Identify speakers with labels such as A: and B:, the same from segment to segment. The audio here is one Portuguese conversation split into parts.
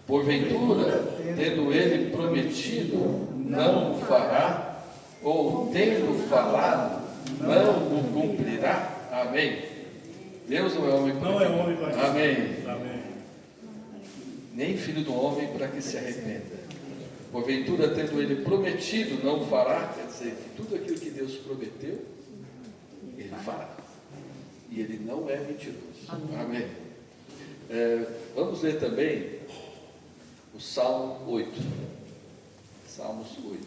A: Porventura, tendo ele prometido, não o fará, ou tendo falado, não o cumprirá. Amém. Deus não é homem para
B: Não é homem para que...
A: Amém.
B: Amém.
A: Nem filho do homem para que se arrependa. Porventura, tendo ele prometido, não fará. Quer dizer, que tudo aquilo que Deus prometeu, ele fará. E ele não é mentiroso. Amém. Vamos ler também o Salmo 8. Salmos 8.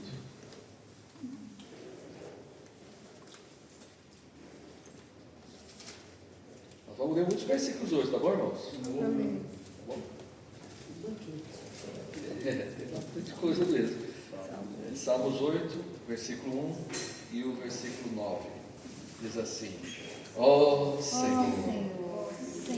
A: Nós vamos ler muitos versículos hoje, tá bom, irmãos?
C: Amém.
A: Tá bom? Tem bastante coisa mesmo. Salmos 8, versículo 1 e o versículo 9. Diz assim: ó Senhor,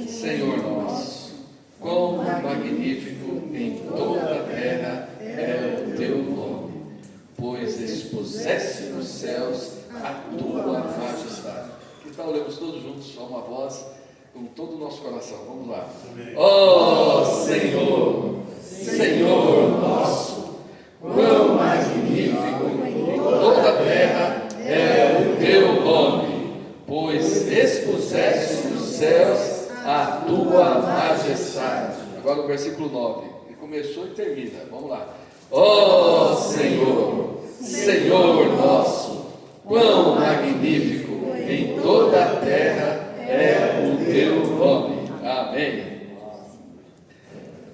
A: Senhor nosso, quão magnífico em toda a terra é o teu nome, pois expuseste nos céus a tua majestade. Que tal lemos todos juntos, só uma voz, com todo o nosso coração? Vamos lá. Ó Senhor, Senhor nosso, quão magnífico em toda a terra é o teu nome, pois expuseste nos céus a tua majestade. Agora o versículo 9, ele começou e termina, vamos lá. Ó Senhor, Senhor nosso, quão magnífico em toda a terra é o teu nome. Amém.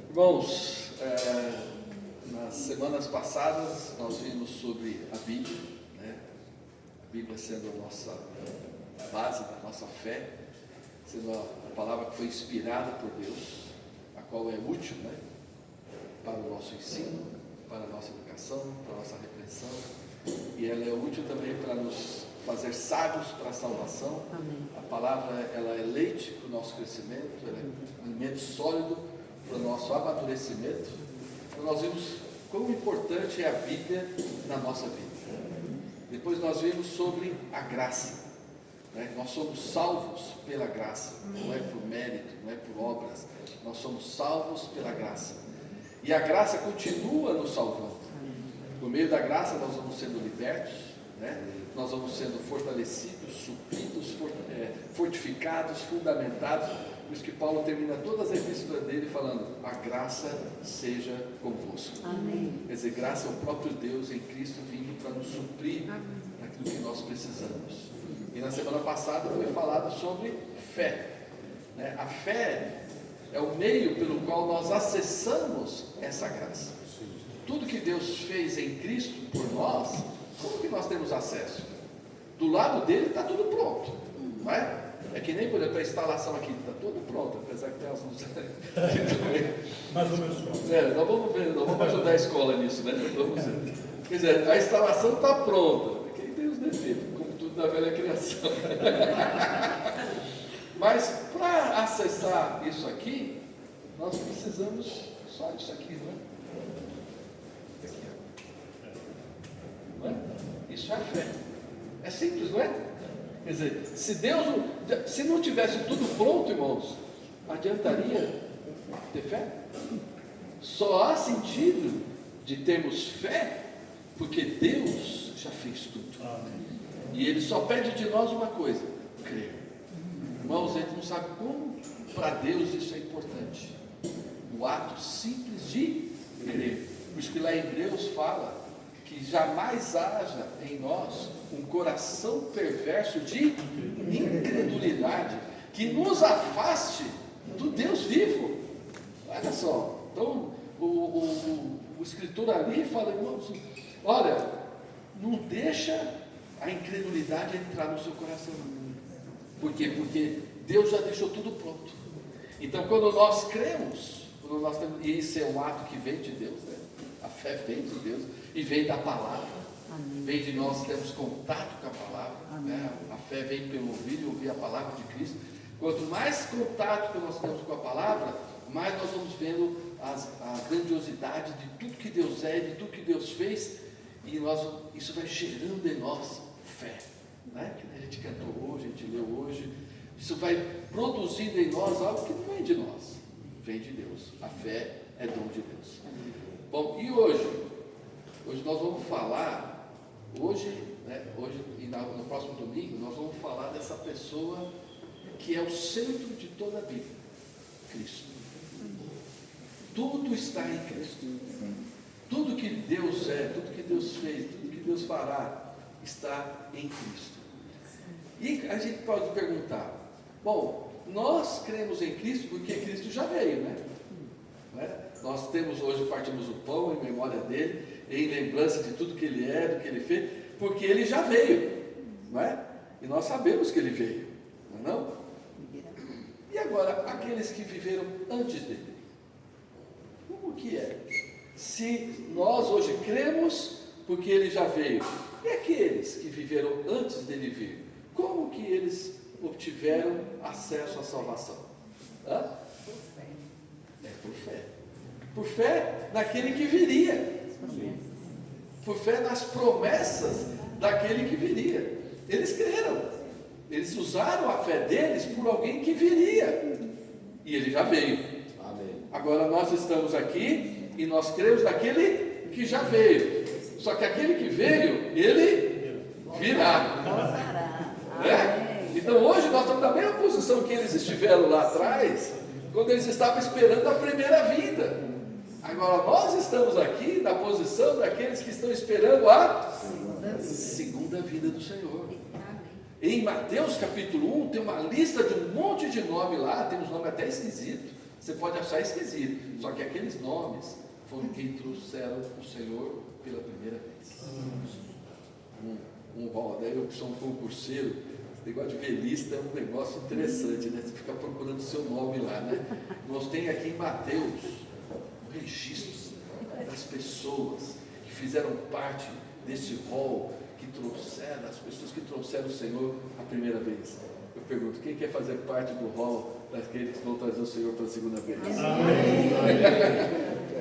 A: Irmãos, nas semanas passadas nós vimos sobre a Bíblia, né? A Bíblia sendo a nossa base da nossa fé, sendo a palavra que foi inspirada por Deus, a qual é útil, né? Para o nosso ensino, para a nossa educação, para a nossa repreensão, e ela é útil também para nos fazer sábios para a salvação.
C: Amém.
A: A palavra, ela é leite para o nosso crescimento, ela é um alimento sólido para o nosso amadurecimento. Então nós vimos quão importante é a Bíblia na nossa vida. Depois nós vimos sobre a graça, né? Nós somos salvos pela graça, não é por mérito, não é por obras, nós somos salvos pela graça, e a graça continua nos salvando. Por meio da graça nós vamos sendo libertos, né? Nós vamos sendo fortalecidos, supridos, fortificados, fundamentados. Por isso que Paulo termina todas as epístolas dele falando: a graça seja convosco.
C: Amém.
A: Quer dizer, graça é o próprio Deus em Cristo vindo para nos suprir naquilo que nós precisamos. E na semana passada foi falado sobre fé, né? A fé é o meio pelo qual nós acessamos essa graça. Tudo que Deus fez em Cristo por nós, como que nós temos acesso? Do lado dele está tudo pronto, não é? É que nem, por exemplo, a instalação aqui está tudo pronto, apesar que tem as luzes.
B: Mais ou menos pronto.
A: Nós vamos ver, nós vamos ajudar a escola nisso, né? Vamos ver. Quer dizer, a instalação está pronta, quem tem os defeitos, como tudo da velha criação. Mas para acessar isso aqui, nós precisamos só disso aqui, não é? Aqui, ó. Não é? Isso é fé. É simples, não é? Quer dizer, se não tivesse tudo pronto, irmãos, adiantaria ter fé? Só há sentido de termos fé porque Deus já fez tudo. E Ele só pede de nós uma coisa: crer. Irmãos, a gente não sabe como para Deus isso é importante. O ato simples de crer. Por isso que lá em Hebreus fala que jamais haja em nós um coração perverso de incredulidade, que nos afaste do Deus vivo. Olha só, então o escritor ali fala: irmãos, olha, não deixa a incredulidade entrar no seu coração. Por quê? Porque Deus já deixou tudo pronto. Então quando nós cremos, e isso é um ato que vem de Deus, né? A fé vem de Deus e vem da palavra. Amém. Vem de nós termos contato com a palavra, né? A fé vem pelo ouvir e ouvir a palavra de Cristo. Quanto mais contato que nós temos com a palavra, mais nós vamos vendo a grandiosidade de tudo que Deus é, de tudo que Deus fez, e isso vai gerando em nós fé, né? Que a gente cantou hoje, a gente leu hoje. Isso vai produzindo em nós algo que não vem de nós, vem de Deus. A fé é dom de Deus. Bom, e hoje? Hoje nós vamos falar, hoje e no próximo domingo, nós vamos falar dessa pessoa que é o centro de toda a Bíblia, Cristo. Tudo está em Cristo. Tudo que Deus é, tudo que Deus fez, tudo que Deus fará, está em Cristo. E a gente pode perguntar, bom, nós cremos em Cristo porque Cristo já veio, né? Não é? Nós temos hoje, partimos o pão em memória dele, em lembrança de tudo que ele é, do que ele fez, porque ele já veio, não é? E nós sabemos que ele veio, não é não? E agora, aqueles que viveram antes dele, como que é? Se nós hoje cremos porque ele já veio, e aqueles que viveram antes dele vir, como que eles obtiveram acesso à salvação? Hã? É por fé. Por fé naquele que viria. Por fé nas promessas daquele que viria. Eles creram. Eles usaram a fé deles por alguém que viria. E ele já veio. Amém. Agora nós estamos aqui e nós cremos naquele que já veio. Só que aquele que veio, ele virá. Né? Então hoje nós estamos na mesma posição que eles estiveram lá atrás, quando eles estavam esperando a primeira vinda. Agora nós estamos aqui na posição daqueles que estão esperando a segunda vinda do Senhor. Em Mateus capítulo 1 tem uma lista de um monte de nome lá, tem uns nomes até esquisitos. Você pode achar esquisito, só que aqueles nomes foram quem trouxeram o Senhor pela primeira vez. Daí eu que sou um concurseiro, esse negócio de velista é um negócio interessante, né? Você fica procurando o seu nome lá, né? Nós temos aqui em Mateus registros das pessoas que fizeram parte desse rol, que trouxeram, as pessoas que trouxeram o Senhor a primeira vez. Eu pergunto, quem quer fazer parte do rol daqueles que vão trazer o Senhor pela segunda vez? Amém.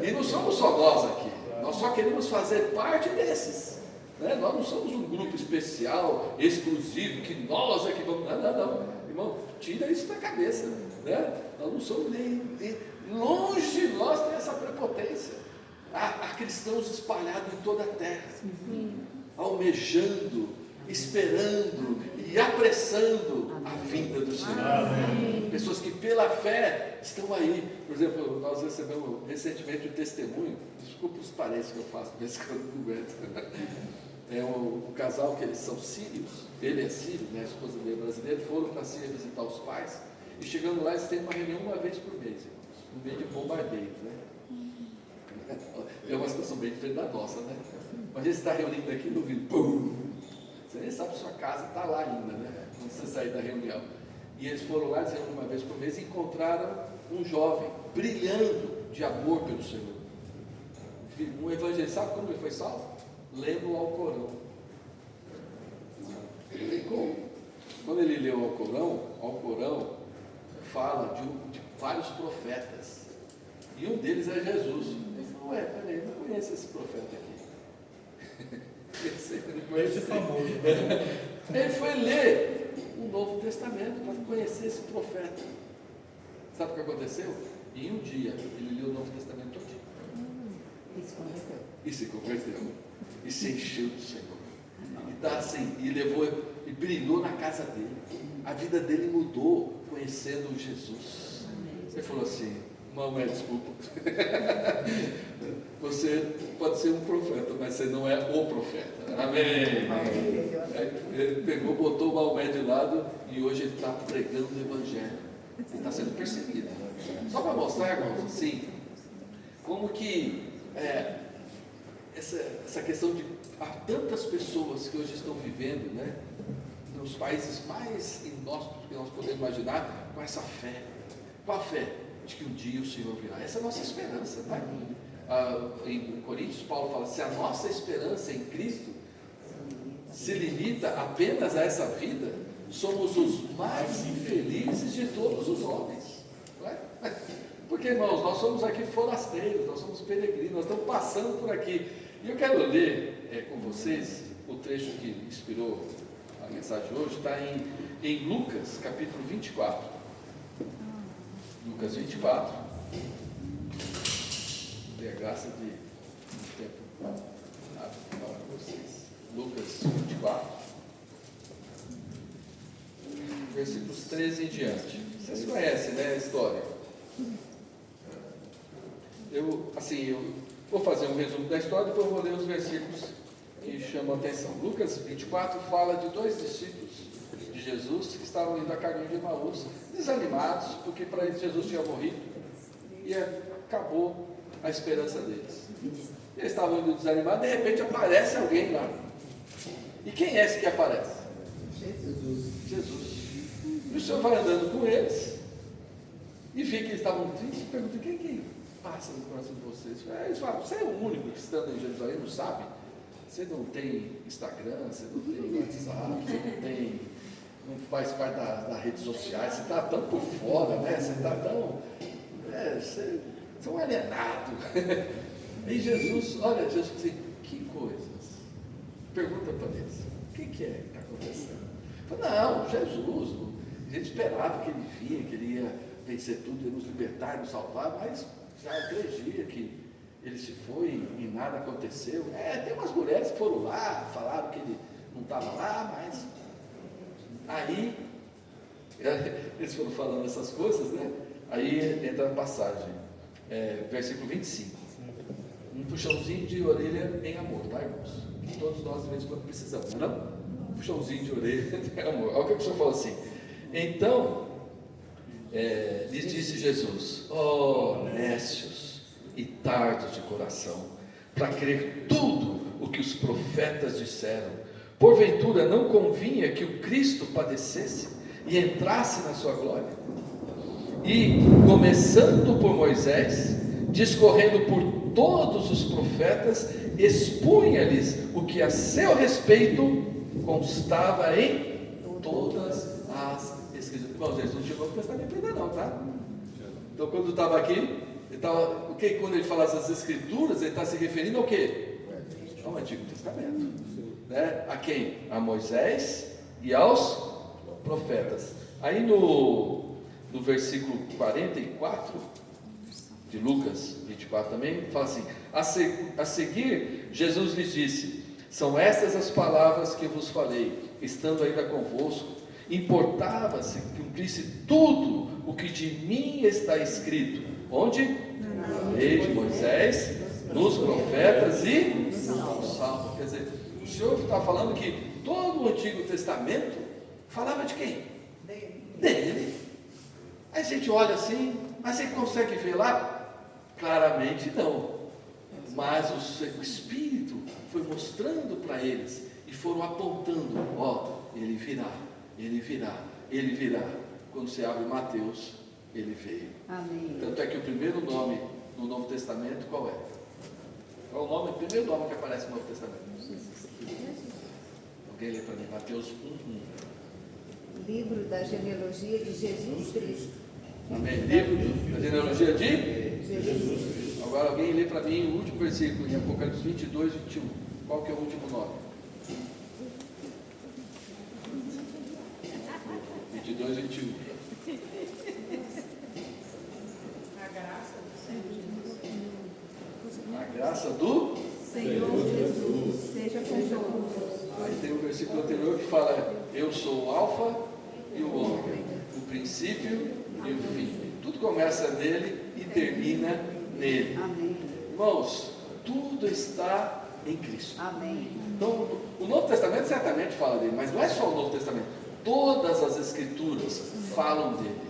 A: E não somos só nós aqui, nós só queremos fazer parte desses. Né? Nós não somos um grupo especial, exclusivo, que nós é que vamos. Não. Irmão, tira isso da cabeça. Né? Nós não somos nem longe de nós ter essa prepotência. Há cristãos espalhados em toda a terra, almejando, esperando e apressando a vinda do Senhor. Amém. Pessoas que pela fé estão aí. Por exemplo, nós recebemos recentemente um testemunho, desculpa os parentes que eu faço, mas que eu não aguento. É um casal que eles são sírios, ele é sírio, né, a esposa dele é brasileira, foram para Síria visitar os pais, e chegando lá eles têm uma reunião uma vez por mês, irmãos, no meio de bombardeios, né? É uma situação bem diferente da nossa, né? Mas eles estão reunindo aqui no ouvido, pum! Você nem sabe se sua casa está lá ainda, né? Quando você sair da reunião. E eles foram lá, eles reuniram uma vez por mês e encontraram um jovem brilhando de amor pelo Senhor. Um evangelista, sabe como ele foi salvo? Lendo o Alcorão. Quando ele leu o Alcorão fala de vários profetas. E um deles é Jesus. Ele falou, peraí, eu não conheço esse profeta aqui. Esse famoso. Ele foi ler o Novo Testamento para conhecer esse profeta. Sabe o que aconteceu? Em um dia, ele leu o Novo Testamento todo dia. E se converteu. E se encheu do Senhor. E tá assim, e brilhou na casa dele. A vida dele mudou conhecendo Jesus. Ele falou assim, Maomé, desculpa. Você pode ser um profeta, mas você não é o profeta. Amém. Ele pegou, botou o Maomé de lado e hoje ele está pregando o Evangelho. Ele está sendo perseguido. Só para mostrar, irmãos, assim, como que essa questão de há tantas pessoas que hoje estão vivendo, né, nos países mais inóspitos que nós podemos imaginar, com essa fé. Qual a fé? De que um dia o Senhor virá. Essa é a nossa esperança, tá? Em Coríntios, Paulo fala, se a nossa esperança em Cristo se limita apenas a essa vida, somos os mais infelizes de todos os homens. Não é? Porque, irmãos, nós somos aqui forasteiros, nós somos peregrinos, nós estamos passando por aqui. E eu quero ler com vocês o trecho que inspirou a mensagem de hoje, está em Lucas, capítulo 24. Lucas 24, Ter a graça de um tempo para vocês. Lucas 24, versículos 13 em diante. Vocês conhecem, né, a história? Eu vou fazer um resumo da história, depois eu vou ler os versículos que chamam a atenção. Lucas 24 fala de 2 discípulos de Jesus que estavam indo a caminho de Emaús, desanimados, porque para eles Jesus tinha morrido e acabou a esperança deles. Eles estavam indo desanimados, de repente aparece alguém lá. E quem é esse que aparece? Jesus. E o Senhor vai andando com eles e vê que eles estavam tristes e pergunta: quem que passa no coração de vocês? Eles falam: você é o único que estando em Jerusalém, não sabe? Você não tem Instagram, você não tem WhatsApp, você não faz parte das redes sociais, você está tão por fora, né? Você está tão. Você é um alienado. E Jesus, olha, Jesus diz: que coisas? Pergunta para eles: o que é que está acontecendo? Fala: não, Jesus, a gente esperava que ele vinha, que ele ia vencer tudo, ia nos libertar, nos salvar, mas já há 3 dias que ele se foi e nada aconteceu. Tem umas mulheres que foram lá, falaram que ele não estava lá, mas aí eles foram falando essas coisas, né? Aí entra a passagem, versículo 25. Um puxãozinho de orelha em amor, tá, irmãos? Que todos nós de vez em quando precisamos, não? Um puxãozinho de orelha em amor. Olha o que o Senhor falou assim: então lhes disse Jesus: ó nécios e tardos de coração, para crer tudo o que os profetas disseram, porventura não convinha que o Cristo padecesse e entrasse na sua glória? E começando por Moisés, discorrendo por todos os profetas, expunha-lhes o que a seu respeito constava em todas as Escrituras. Irmãos, eles não tinham o Novo Testamento ainda não, tá? Então quando estava aqui, quando ele fala essas Escrituras, ele está se referindo ao quê? Ao Antigo Testamento, né? A quem? A Moisés e aos profetas. Aí no versículo 44 de Lucas 24 também, fala assim: a seguir, Jesus lhes disse: são estas as palavras que vos falei, estando ainda convosco. Importava-se que cumprisse tudo o que de mim está escrito. Onde? Na lei de Moisés, nos profetas e nos salmos. Quer dizer, o Senhor está falando que todo o Antigo Testamento falava de quem? Dele. Aí a gente olha assim, mas você consegue ver lá? Claramente não. Mas o Espírito foi mostrando para eles e foram apontando: ó, ele virá, ele virá, ele virá. Quando você abre Mateus, ele veio. Amém. Tanto é que o primeiro nome no Novo Testamento, qual é? Qual é o primeiro nome que aparece no Novo Testamento? Alguém lê para mim? Mateus 1:1.
C: Livro da genealogia de Jesus Cristo.
A: Amém. Livro da genealogia de Jesus. Agora alguém lê para mim o último versículo em Apocalipse 22:21. Qual que é o último nome? 22:21. A graça do
C: Senhor Jesus seja convosco.
A: Aí tem um versículo anterior que fala: eu sou o alfa e o ômega, o princípio e o fim. Tudo começa nele e termina nele.
C: Amém.
A: Irmãos, tudo está em Cristo.
C: Amém.
A: Então, o Novo Testamento certamente fala dele, mas não é só o Novo Testamento. Todas as Escrituras falam dele.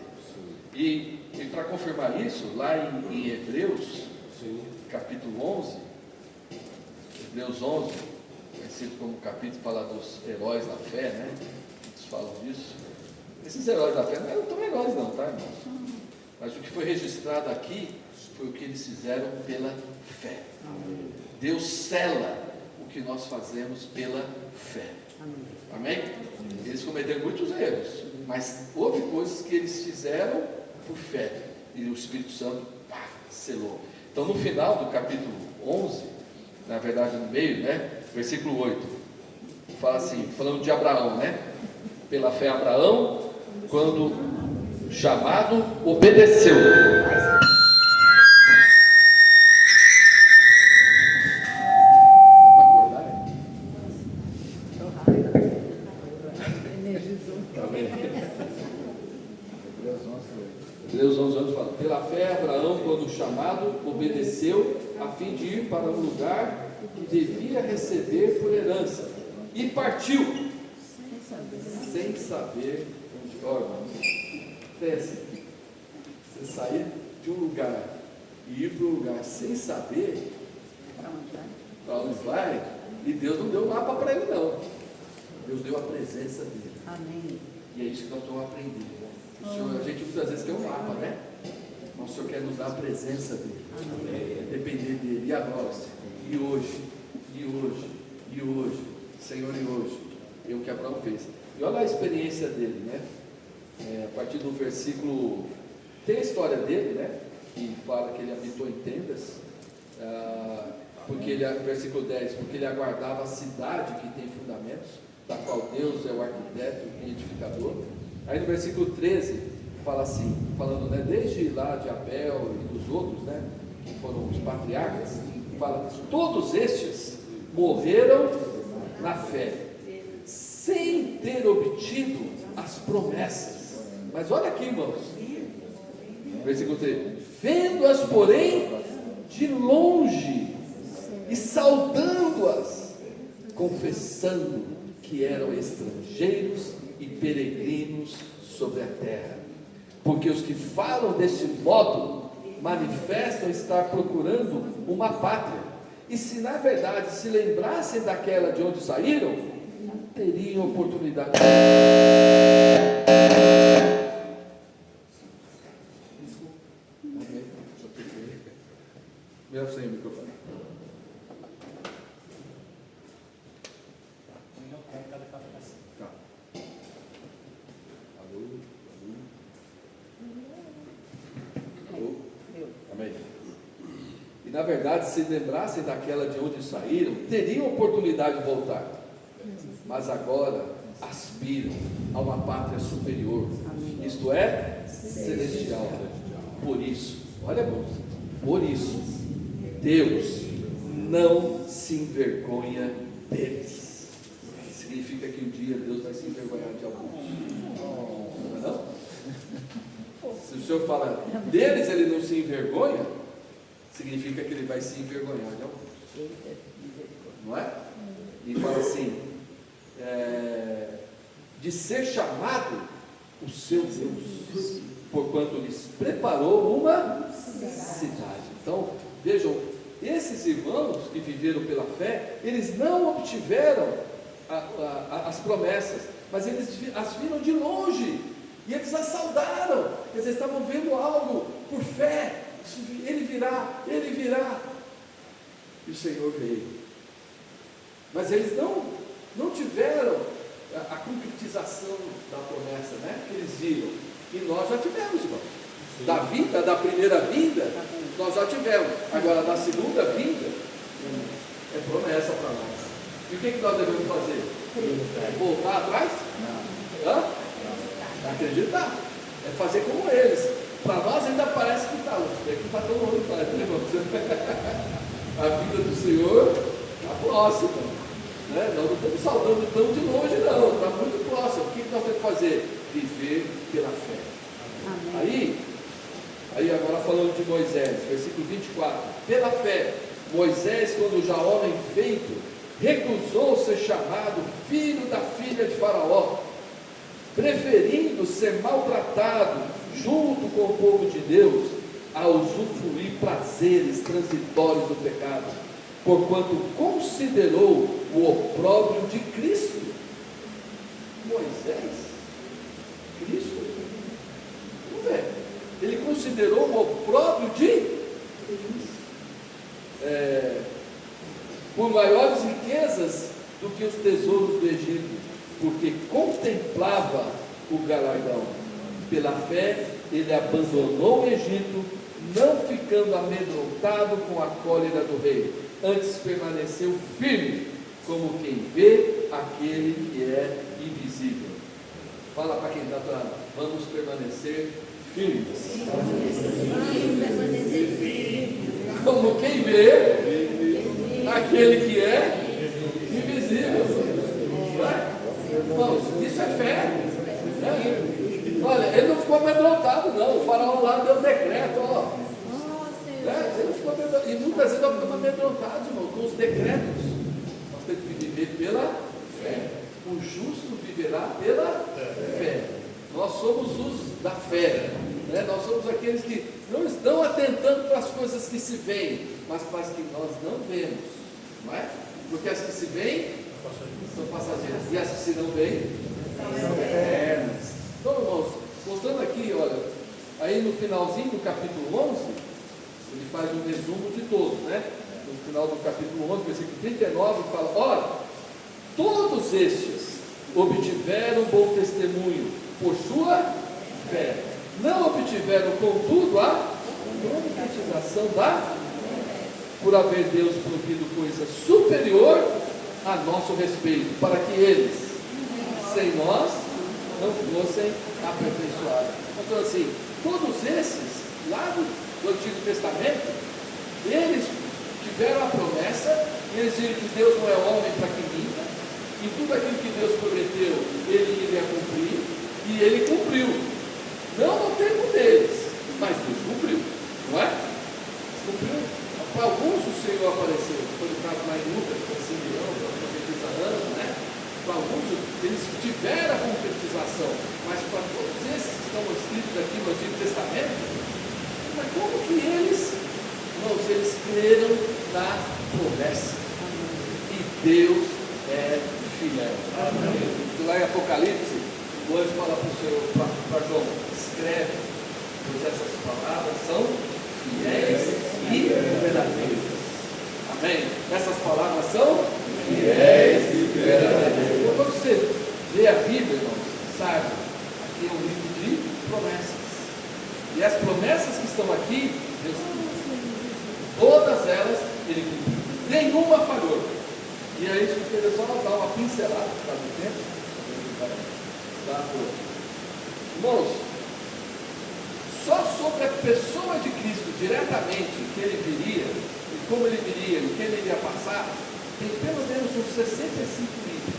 A: E para confirmar isso, lá em Hebreus, capítulo 11, Hebreus 11, conhecido como capítulo, fala dos heróis da fé, né? Eles falam disso. Esses heróis da fé não eram tão heróis não, tá, irmãos? Mas o que foi registrado aqui foi o que eles fizeram pela fé. Deus sela o que nós fazemos pela fé. Amém? Eles cometeram muitos erros, mas houve coisas que eles fizeram por fé, e o Espírito Santo selou. Então no final do capítulo 11, na verdade no meio, né, versículo 8, fala assim, falando de Abraão, né? Pela fé Abraão, quando chamado, obedeceu, chamado, obedeceu a fim de ir para um lugar que devia receber por herança. E partiu, sem saber onde. Ó, irmãos, pense, você sair de um lugar e ir para um lugar sem saber para onde vai, e Deus não deu mapa para ele, não. Deus deu a presença dele.
C: Amém.
A: E é isso que nós estamos aprendendo. O Senhor, a gente muitas vezes quer um mapa, né? Mas o Senhor quer nos dar a presença dele. É depender dele. E a nós? E hoje? E hoje? E hoje? Senhor, e hoje? É o que Abraão fez. E olha a experiência dele, né? A partir do versículo. Tem a história dele, né? Que fala que ele habitou em tendas. Porque ele, versículo 10, porque ele aguardava a cidade que tem fundamentos, da qual Deus é o arquiteto e edificador. Aí no versículo 13, fala assim, falando, né, desde lá de Abel e dos outros, né, que foram os patriarcas, fala, todos estes morreram na fé, sem ter obtido as promessas. Mas olha aqui, irmãos, versículo 13, vendo-as, porém, de longe, e saudando-as, confessando que eram estrangeiros e peregrinos sobre a terra. Porque os que falam deste modo manifestam estar procurando uma pátria. E se na verdade se lembrassem daquela de onde saíram, teriam oportunidade. Melhor sem o microfone. Tá. Alô? Alô? Amém. E na verdade, se lembrassem daquela de onde saíram, teriam oportunidade de voltar. Mas agora aspiram a uma pátria superior, isto é, celestial. Por isso, olha, irmãos, por isso, Deus não se envergonha deles. Significa que um dia Deus vai se envergonhar de alguns. Não é não? Se o Senhor fala deles, ele não se envergonha, significa que ele vai se envergonhar de alguns. Não é? E fala assim, de ser chamado o seu Deus, porquanto lhes preparou uma cidade. Então, vejam, esses irmãos que viveram pela fé, eles não obtiveram as promessas, mas eles as viram de longe, e eles as saudaram, eles estavam vendo algo por fé, ele virá, e o Senhor veio, mas eles não tiveram a concretização da promessa, né, que eles viram, e nós já tivemos, irmão. Da primeira vinda, nós já tivemos, agora da segunda vinda, é promessa para nós. E o que nós devemos fazer? Voltar atrás? Não. Acreditar. É fazer como eles. Para nós ainda parece que está longe. É que está tão longe, a vida do Senhor está próxima. Né? Nós não estamos saudando tão de longe, não. Está muito próximo. O que nós temos que fazer? Viver pela fé. Amém. Aí agora falando de Moisés, versículo 24. Pela fé, Moisés, quando já homem feito, recusou ser chamado filho da filha de Faraó, preferindo ser maltratado junto com o povo de Deus, a usufruir prazeres transitórios do pecado, porquanto considerou o opróbrio de Cristo. Moisés, Cristo, vamos ver, ele considerou o opróbrio de por maiores riquezas do que os tesouros do Egito, porque contemplava o galardão. Pela fé, ele abandonou o Egito, não ficando amedrontado com a cólera do rei, antes permaneceu firme, como quem vê aquele que é invisível. Fala para quem está atrás, vamos permanecer firmes. Como quem vê aquele que é invisível. Irmãos, isso é fé. Olha, ele não ficou amedrontado, não. O faraó lá deu um decreto, e muitas vezes nós ficamos amedrontados, irmão, com os decretos. Nós temos que viver pela fé. O justo viverá pela fé. Nós somos os da fé, né? Nós somos aqueles que não estão atentando para as coisas que se veem, mas para as que nós não vemos, não é? Porque as que se veem são passageiras, e as que se não veem são eternas. Então, irmãos, mostrando aqui, olha, aí no finalzinho do capítulo 11, ele faz um resumo de todos, né? No final do capítulo 11, versículo 39, fala: ora, todos estes obtiveram bom testemunho por sua fé. Não obtiveram, contudo, a concretização da, por haver Deus provido coisa superior a nosso respeito, para que eles, sem nós, não fossem aperfeiçoados. Então, assim, todos esses, lá do Antigo Testamento, eles tiveram a promessa, eles viram que Deus não é homem para que minta, e tudo aquilo que Deus prometeu, ele iria cumprir, e ele cumpriu. Não no tempo deles, mas Deus cumpriu, não é? Cumpriu. Para alguns o Senhor apareceu, foi o caso mais Lucas, com Simeão, profetiza Ana, né? Para alguns eles tiveram a concretização, mas para todos esses que estão escritos aqui no Antigo Testamento, mas como que eles, irmãos, eles creram na promessa? E Deus é fiel. Amém. Lá em Apocalipse, o anjo fala para o Senhor, para João: escreve, pois essas palavras são fiéis e verdadeiras. Amém? Essas palavras são fiéis e verdadeiras. Então, quando você lê a Bíblia, irmãos, sabe, aqui é um livro de promessas. E as promessas que estão aqui, Deus cumpriu. Todas elas ele cumpriu. Nenhuma falhou. E aí, isso eu queria só dar uma pincelada por causa do tempo. Irmãos, só sobre a pessoa de Cristo diretamente, que ele viria, e como ele viria, e o que ele iria passar, tem pelo menos uns 65 livros.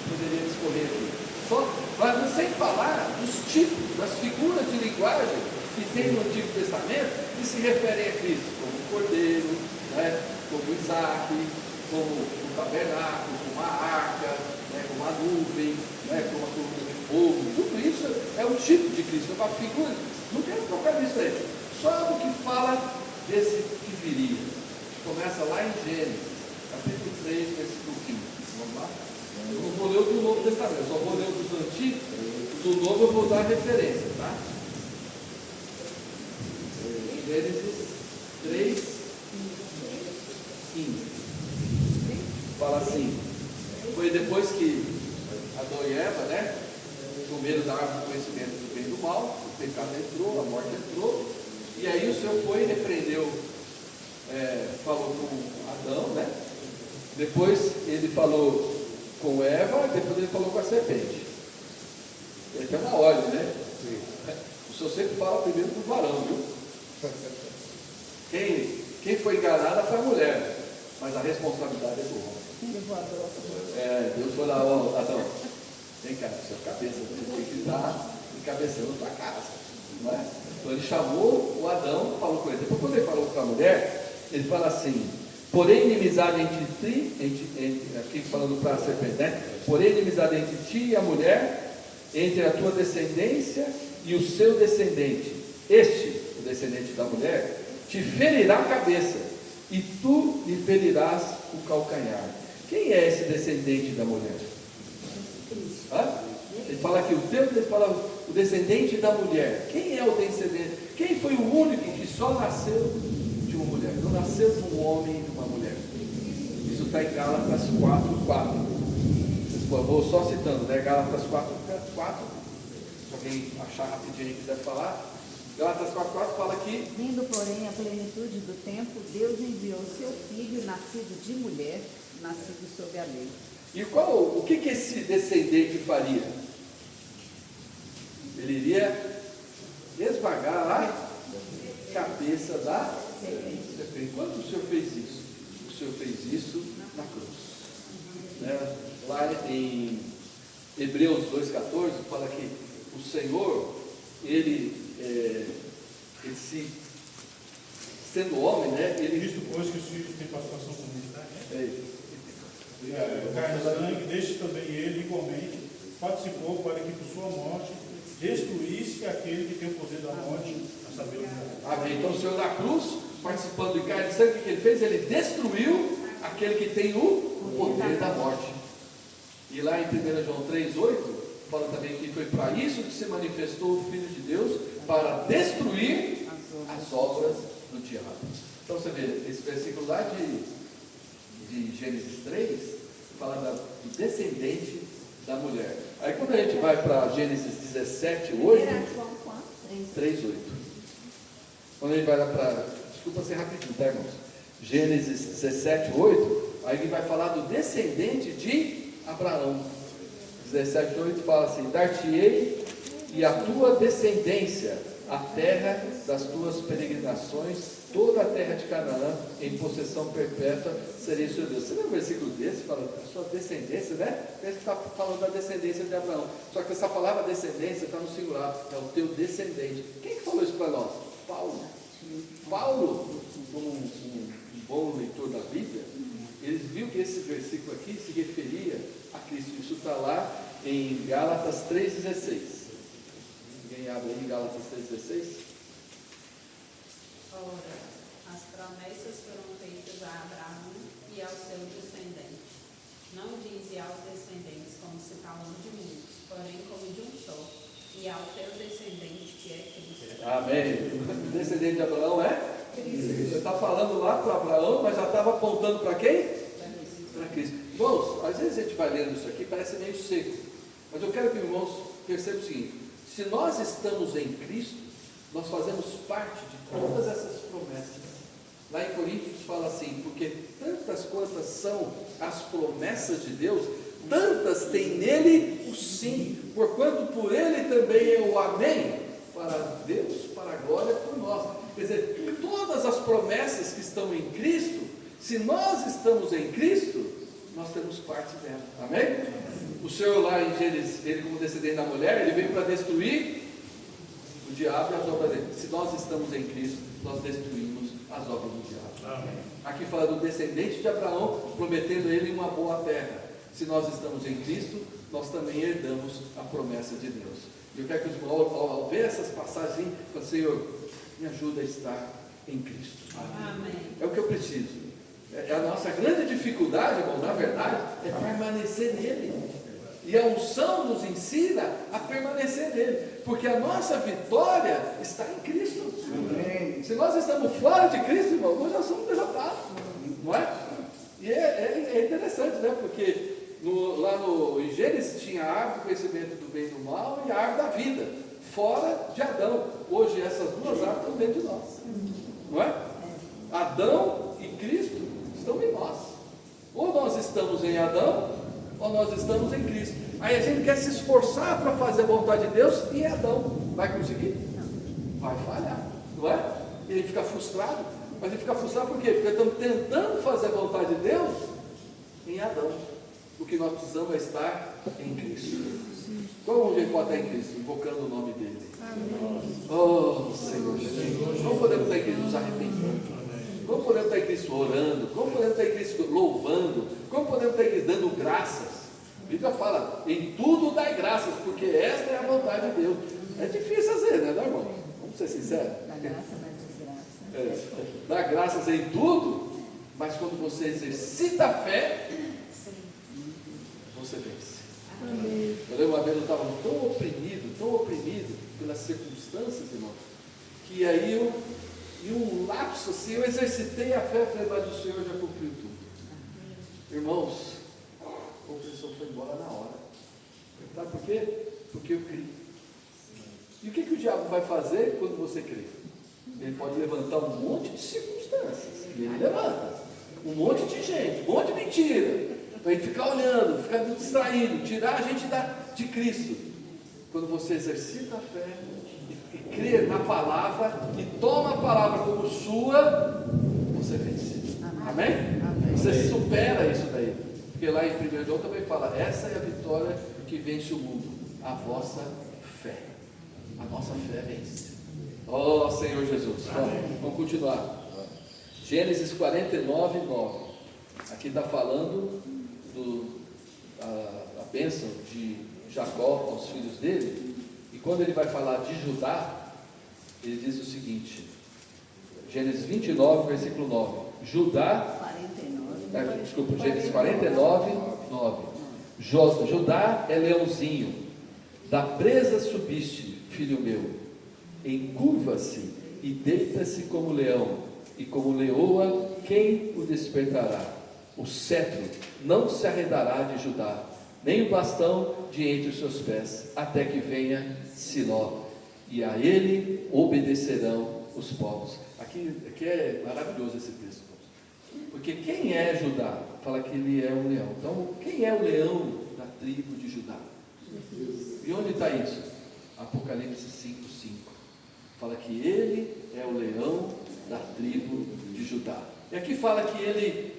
A: Poderia discorrer aqui. Só, mas sem falar dos tipos, das figuras de linguagem que tem no Antigo Testamento que se referem a Cristo, como o Cordeiro, né, como Isaac, como o tabernáculo, como a arca, né, como a nuvem, né, como a coluna de fogo. Tudo isso é um tipo de Cristo, é uma figura. Não quero trocar disso aí. Só o que fala desse que viria. Começa lá em Gênesis, capítulo 3, versículo 15. Vamos lá? Eu não vou ler o do Novo Testamento, só vou ler o dos antigos. Do Novo eu vou dar referência, tá? Gênesis 3, 15. Fala assim: foi depois que Adão e Eva, né, comeram da árvore do conhecimento do bem e do mal, o pecado entrou, a morte entrou, e aí o Senhor foi e repreendeu, falou com Adão, né? Depois ele falou com Eva, depois ele falou com a serpente. Ele tem uma ordem, né? Sim. O Senhor sempre fala primeiro do varão, viu? Quem foi enganada foi a mulher, mas a responsabilidade é do homem. Deus foi lá: ó, Adão, vem cá, sua cabeça, você tem que estar encabeçando a tua casa, não é? Então ele chamou o Adão, falou com ele. Depois, quando ele falou com a mulher, ele fala assim: porém inimizade entre ti, aqui falando para a serpente, né? Porém inimizade entre ti e a mulher, entre a tua descendência e o seu descendente. Este, o descendente da mulher, te ferirá a cabeça, e tu lhe ferirás o calcanhar. Quem é esse descendente da mulher? Ele fala aqui, ele fala o descendente da mulher. Quem é o descendente? Quem foi o único que só nasceu de uma mulher? Não nasceu de um homem e de uma mulher. Isso está em Gálatas 4:4. Vou só citando, né? Gálatas 4:4. Se alguém achar rapidinho e quiser falar. Gálatas 4:4 fala que:
C: vindo, porém, a plenitude do tempo, Deus enviou seu filho, nascido de mulher, nascido sob a lei.
A: E o que esse descendente faria? Ele iria esmagar a cabeça da serpente. Quando o Senhor fez isso? O Senhor fez isso na cruz. Né? Lá em Hebreus 2,14 fala que o Senhor, ele se sendo homem, né? Ele.
B: Cristo, pois, que os filhos têm participação com humanidade, né? Carne e sangue, deixe também ele, igualmente, participou para que, por sua morte, destruísse aquele que tem o poder da morte, a saber, o diabo.
A: Amém. Então o Senhor na cruz, participando de carne e sangue, o que ele fez? Ele destruiu aquele que tem o poder da morte. E lá em 1 João 3,8, fala também que foi para isso que se manifestou o Filho de Deus, para destruir as obras do diabo. Então você vê, esse versículo lá de Gênesis 3, fala do descendente da mulher. Aí quando a gente vai para Gênesis 17, 8, 3, 8. Quando a gente vai lá para, desculpa ser rapidinho, tá, irmãos? Gênesis 17, 8, aí ele vai falar do descendente de Abraão. 17, 8 fala assim: dar-te-ei e a tua descendência a terra das tuas peregrinações, toda a terra de Canaã, em possessão perpétua, serei seu Deus. Você lê um versículo desse, fala da sua descendência, né? Parece que está falando da descendência de Abraão. Só que essa palavra descendência está no singular, é o teu descendente. Quem que falou isso para nós? Paulo. Paulo, como um bom leitor da Bíblia, ele viu que esse versículo aqui se referia a Cristo. Isso está lá em Gálatas 3,16. Alguém abre aí Gálatas 3,16?
D: Ora, as promessas foram feitas a Abraão e ao seu descendente. Não diz e aos descendentes, como se falando de muitos, porém como de um só, e ao teu descendente, que é Cristo.
A: Amém. O descendente de Abraão é Cristo. Você está falando lá para Abraão, mas já estava apontando para quem? Para Cristo. Irmãos, às vezes a gente vai lendo isso aqui, parece meio seco, mas eu quero que os irmãos percebam o seguinte: se nós estamos em Cristo, nós fazemos parte de todas essas promessas. Lá em Coríntios fala assim: porque tantas quantas são as promessas de Deus, tantas tem nele o sim, porquanto por ele também é o amém, para Deus, para a glória por nós. Quer dizer, todas as promessas que estão em Cristo, se nós estamos em Cristo, nós temos parte dela. Amém? O Senhor lá em Gênesis, ele como descendente da mulher, ele veio para destruir o diabo e as obras dele. Se nós estamos em Cristo, nós destruímos as obras do diabo.
B: Amém.
A: Aqui fala do descendente de Abraão, prometendo a ele uma boa terra. Se nós estamos em Cristo, nós também herdamos a promessa de Deus. Eu quero que os irmãos, ao ver essas passagens, falem: Senhor, me ajuda a estar em Cristo.
D: Amém.
A: É o que eu preciso. É a nossa grande dificuldade, irmão, na verdade, é permanecer nele. E a unção nos ensina a permanecer nele, porque a nossa vitória está em Cristo. Amém. Se nós estamos fora de Cristo, irmão, nós já somos derrotados, não é? E é interessante, né? Porque em Gênesis tinha a árvore do conhecimento do bem e do mal e a árvore da vida, fora de Adão. Hoje essas duas árvores estão dentro de nós, não é? Adão e Cristo estão em nós. Ou nós estamos em Adão, ou nós estamos em Cristo. Aí a gente quer se esforçar para fazer a vontade de Deus em Adão. Vai conseguir? Vai falhar, não é? E a gente fica frustrado. Mas a gente fica frustrado por quê? Porque estamos tentando fazer a vontade de Deus em Adão. O que nós precisamos é estar em Cristo. Como a gente pode estar em Cristo? Invocando o nome dele. Oh, Senhor Jesus. Como podemos estar em Cristo nos arrependendo? Como podemos estar em Cristo orando? Como podemos estar em Cristo louvando? Como podemos estar em Cristo dando graças? A Bíblia fala: em tudo dai graças, porque esta é a vontade de Deus. É difícil fazer, né, irmão? Vamos ser sinceros.
C: Da graça, da desgraça.
A: Dá graças em tudo, mas quando você exercita a fé, você vence. Eu lembro uma vez, eu estava tão oprimido pelas circunstâncias, irmão, que aí em um lapso assim, eu exercitei a fé, falei: mas o Senhor já cumpriu tudo. Irmãos, a opressão foi embora na hora. Sabe por quê? Porque eu criei. E o que o diabo vai fazer quando você crê? Ele pode levantar um monte de circunstâncias. E ele levanta. Um monte de gente, um monte de mentira. Para ele ficar olhando, ficar distraído, tirar a gente de Cristo. Quando você exercita a fé e crê na palavra e toma a palavra como sua, você vence. Amém?
C: Amém.
A: Você supera isso daí. Porque lá em 1 João também fala: essa é a vitória que vence o mundo, a vossa fé. A nossa fé vence. Oh, Senhor Jesus. Vamos continuar. Gênesis 49, 9. Aqui está falando a bênção de Jacó aos filhos dele. E quando ele vai falar de Judá, ele diz o seguinte, Gênesis 29, versículo 9. Gênesis 49, 9. Judá é leãozinho, da presa subiste, filho meu, encurva-se e deita-se como leão, e como leoa, quem o despertará? O cetro não se arredará de Judá, nem o bastão de entre os seus pés, até que venha Siló, e a ele obedecerão os povos. Aqui é maravilhoso esse texto, porque quem é Judá? Fala que ele é um leão. Então, quem é o leão da tribo de Judá? E onde está isso? Apocalipse 5:5. Fala que ele é o leão da tribo de Judá. E aqui fala que ele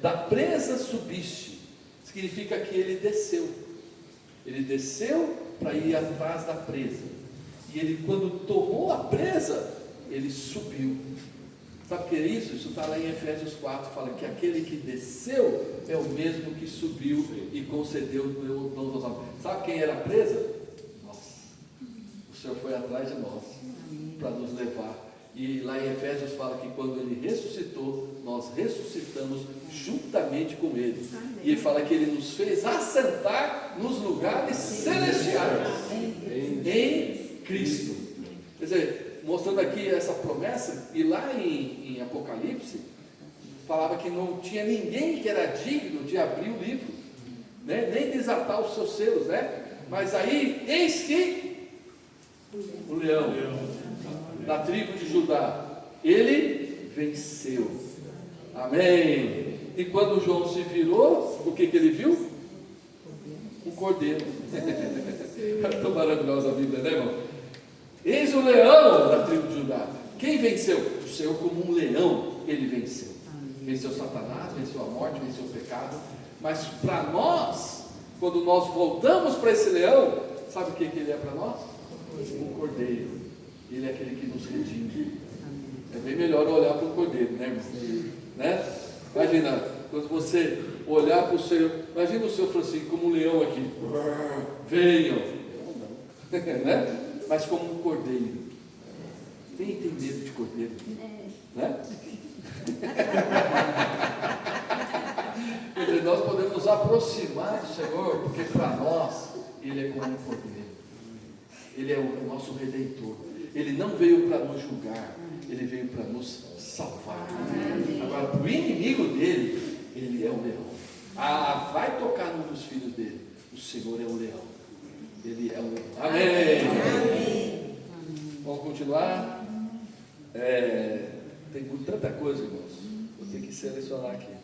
A: da presa subiste, significa que ele desceu. Ele desceu para ir atrás da presa. E ele, quando tomou a presa, ele subiu. Sabe o que é isso? Isso está lá em Efésios 4, fala que aquele que desceu é o mesmo que subiu e concedeu dons aos homens. Sabe quem era presa? Nós. O Senhor foi atrás de nós para nos levar. E lá em Efésios fala que quando ele ressuscitou, nós ressuscitamos juntamente com ele. Amém. E ele fala que ele nos fez assentar nos lugares celestiais em Cristo. Quer dizer, mostrando aqui essa promessa, e lá em Apocalipse, falava que não tinha ninguém que era digno de abrir o livro, né? Nem desatar os seus selos, né? Mas aí, eis que o leão da tribo de Judá, ele venceu. Amém. E quando João se virou, o que ele viu? Um cordeiro. É tão maravilhosa a Bíblia, né, irmão? Eis o leão da tribo de Judá. Quem venceu? O Senhor, como um leão, ele venceu. Venceu Satanás, venceu a morte, venceu o pecado. Mas para nós, quando nós voltamos para esse leão, sabe o que ele é para nós? Um cordeiro. Ele é aquele que nos redime. É bem melhor olhar para o cordeiro, né, irmão? Né? Imagina, quando você olhar para o Senhor, imagina o Senhor Francisco como um leão aqui. Venham. Né? Mas como um cordeiro. Quem tem medo de cordeiro? Né? Nós podemos nos aproximar do Senhor, porque para nós Ele é como um cordeiro. Ele é o nosso Redentor. Ele não veio para nos julgar, Ele veio para nos salvar. Agora, para o inimigo dele, Ele é o leão. Vai tocar num dos filhos dele. O Senhor é o leão. Ele é o leão. Amém. Amém. Vamos continuar. Tem tanta coisa, irmãos. Vou ter que selecionar aqui.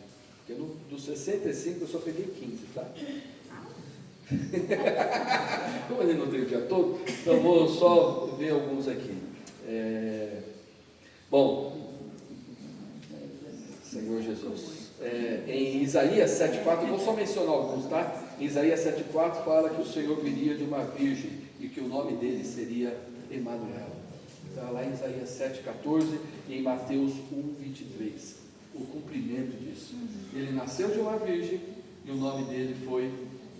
A: Porque dos 65 eu só peguei 15, tá? Como ele não tem o dia todo, então vou só ver alguns aqui. Bom, Senhor Jesus, em Isaías 7,4, vou só mencionar alguns, tá? Em Isaías 7,4 fala que o Senhor viria de uma virgem e que o nome dele seria Emanuel. Está lá em Isaías 7,14 e em Mateus 1,23, o cumprimento disso. Ele nasceu de uma virgem e o nome dele foi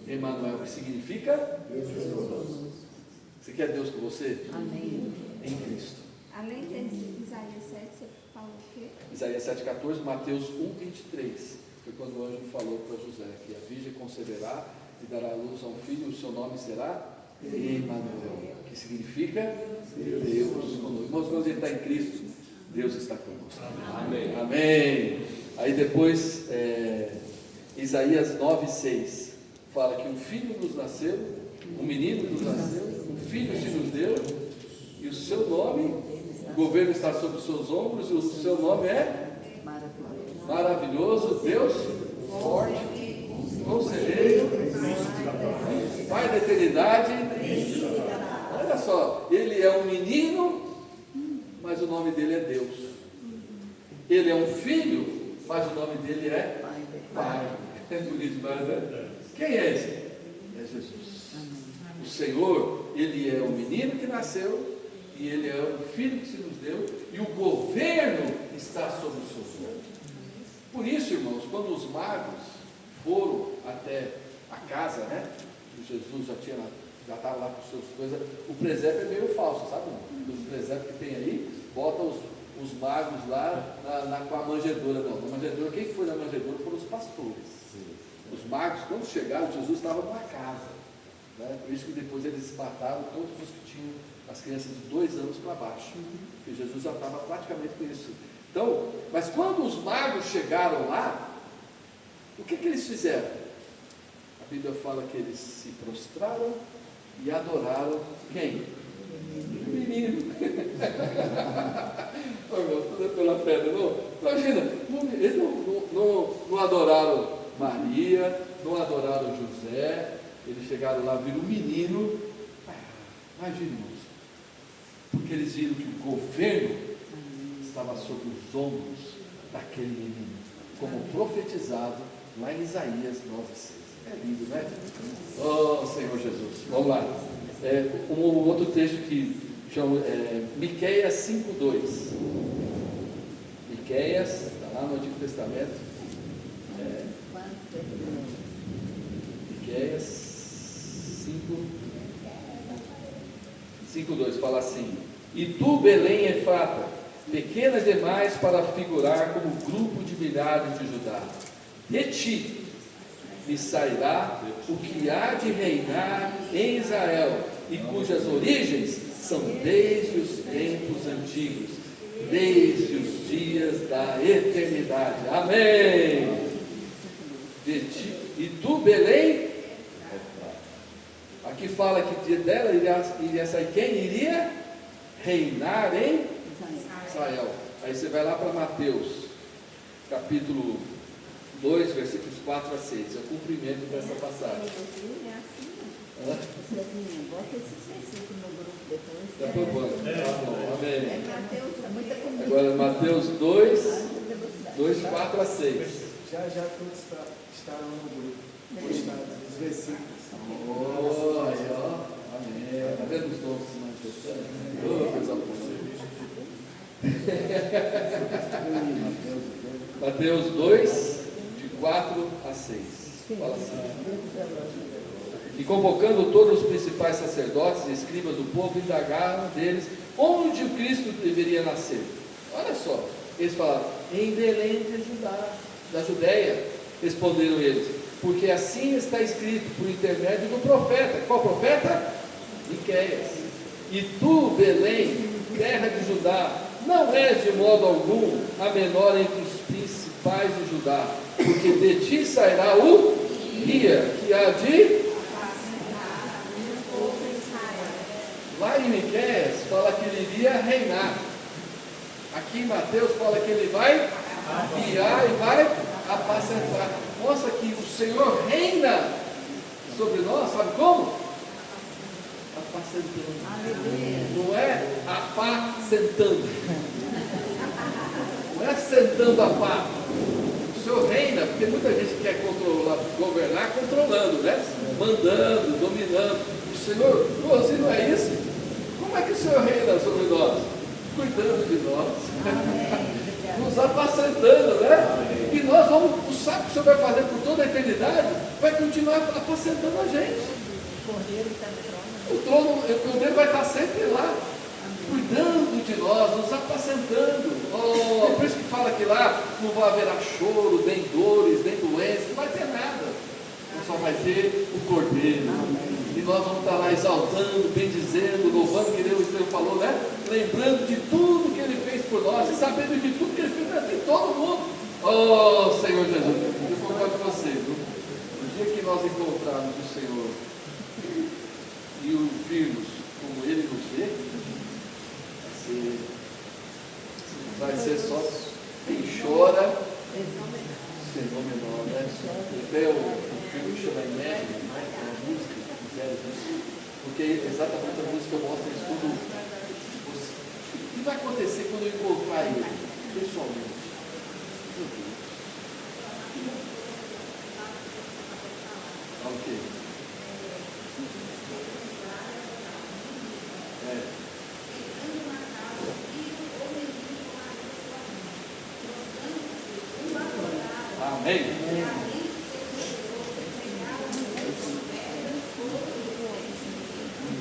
A: Emanuel, que significa Deus conosco. Você quer Deus com você? Amém. Em Cristo.
C: Além de Isaías 7, você falou o quê?
A: Isaías 7,14, Mateus 1,23. Foi quando o anjo falou para José que a virgem conceberá e dará à luz a um filho, o seu nome será Emanuel, que significa Deus conosco. Irmãos, quando ele está em Cristo, Deus está conosco. Amém. Amém. Aí depois, Isaías 9,6 fala que um filho nos nasceu, um menino nos nasceu, um filho se nos deu, e o seu nome, o governo está sobre os seus ombros, e o seu nome é maravilhoso, Deus forte, conselheiro, Pai da eternidade. Olha só, ele é um menino, mas o nome dele é Deus. Ele é um filho, mas o nome dele é Pai. É bonito demais, né? Quem é esse? É Jesus. O Senhor, Ele é o menino que nasceu, e Ele é o filho que se nos deu, e o governo está está sobre os seus ombros. Por isso, irmãos, quando os magos foram até a casa, né? Que Jesus já estava lá com suas coisas. O presépio é meio falso, sabe? O presépio que tem aí, bota os magos lá com a manjedoura. Não, na manjedoura, quem foi na manjedoura foram os pastores. Os magos, quando chegaram, Jesus estava numa casa. Né? Por isso que depois eles mataram todos os que tinham as crianças de 2 anos para baixo. Porque Jesus já estava praticamente com isso. Então, mas quando os magos chegaram lá, o que eles fizeram? A Bíblia fala que eles se prostraram e adoraram quem? O menino. Oh, meu, tudo é pela fé, não? Imagina, eles não adoraram Maria, não adoraram José, eles chegaram lá, viram o menino. Imagina, irmãos, porque eles viram que o governo estava sobre os ombros daquele menino, como profetizado lá em Isaías 9:6. É lindo, né? Oh, Senhor Jesus. Vamos lá. Um outro texto que chama Miqueias 5:2. Miqueias, está lá no Antigo Testamento. Miqueias 5:2 fala assim: E tu, Belém Efrata, pequena demais para figurar como grupo de milhares de Judá, de ti me sairá o que há de reinar em Israel, e cujas origens são desde os tempos antigos, desde os dias da eternidade. Amém. De ti, e tu, Belém, aqui fala que dela iria sair quem iria reinar em Israel. Aí você vai lá para Mateus, capítulo 2, versículos 4 a 6. É o cumprimento dessa passagem.
C: Bota esses versículos no grupo depois.
A: Tá bom. Tá bom. Amém.
C: Mateus,
A: Agora Mateus 2, 4 a 6.
E: Já todos estarão no grupo, postados, os versículos.
A: Oh, aí, ó. Amém. Está vendo os dons se manifestando? Oh, coisa boa. Mateus 2, de 4 a 6. Fala assim: E convocando todos os principais sacerdotes e escribas do povo, indagaram deles onde o Cristo deveria nascer. Olha só, eles falaram: em Belém de Judá, da Judéia. Responderam eles: porque assim está escrito por intermédio do profeta. Qual profeta? Miqueias. E tu, Belém, terra de Judá, não és de modo algum a menor entre os principais de Judá, porque de ti sairá o guia que há de... Lá em Miqueias fala que ele iria reinar. Aqui em Mateus fala que ele vai guiar e vai apacentar. Mostra que o Senhor reina sobre nós, sabe como? Apacentando. Não é apacentando. Não é sentando a pá. O Senhor reina, porque muita gente quer controlar, governar controlando, né? Mandando, dominando. O Senhor, se não é isso, como é que o Senhor reina sobre nós? Cuidando de nós. Nos apacentando, né? E nós vamos, sabe o que o Senhor vai fazer por toda a eternidade? Vai continuar apacentando a gente.
C: O cordeiro está no trono.
A: O cordeiro vai estar sempre lá, cuidando de nós, nos apacentando. Oh, por isso que fala que lá não vai haver choro, nem dores, nem doenças, não vai ter nada. Só vai ter o cordeiro. E nós vamos estar lá exaltando, bendizendo, louvando, que Deus falou, né? Lembrando de tudo que Ele fez por nós e sabendo de tudo que Ele fez para todo mundo. Oh, Senhor Jesus, eu concordo com você. No dia que nós encontrarmos o Senhor e o virmos como Ele nos vê, vai ser só quem chora, fenomenal, né? Até o filme chama Imagine, né? A música, porque exatamente a música mostra isso tudo. O que vai acontecer quando eu encontrar Ele, pessoalmente? Meu Deus. Ok. Amém?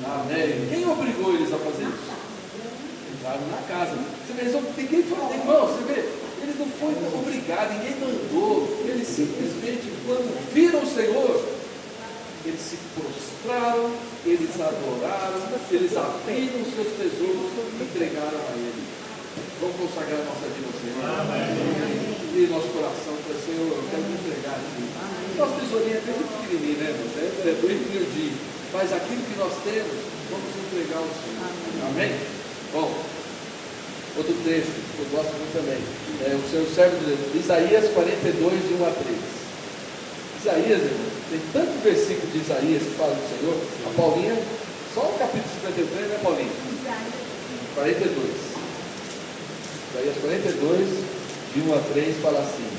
A: Amém. Quem obrigou eles a fazer isso? Entraram na casa. Você vê, ninguém foi, irmão, você vê, eles não foram obrigados, ninguém mandou. Eles simplesmente, quando viram o Senhor, eles se prostraram, eles adoraram, eles abriram os seus tesouros e entregaram a Ele. Vamos consagrar a nossa vida ao Senhor. Amém. E nosso coração para o Senhor, eu quero me entregar aqui. Nosso tesourinho é bem pequenininho, né, irmão? É bem miudinho. Mas aquilo que nós temos, vamos entregar ao Senhor. Amém? Bom, outro trecho que eu gosto muito também. O Senhor servo de Deus. Isaías 42, de 1 a 3. Isaías, irmão, tem tanto versículo de Isaías que fala do Senhor. A Paulinha, só o capítulo 53, né, Paulinha? 42. Isaías 42, de 1 a 3, fala assim: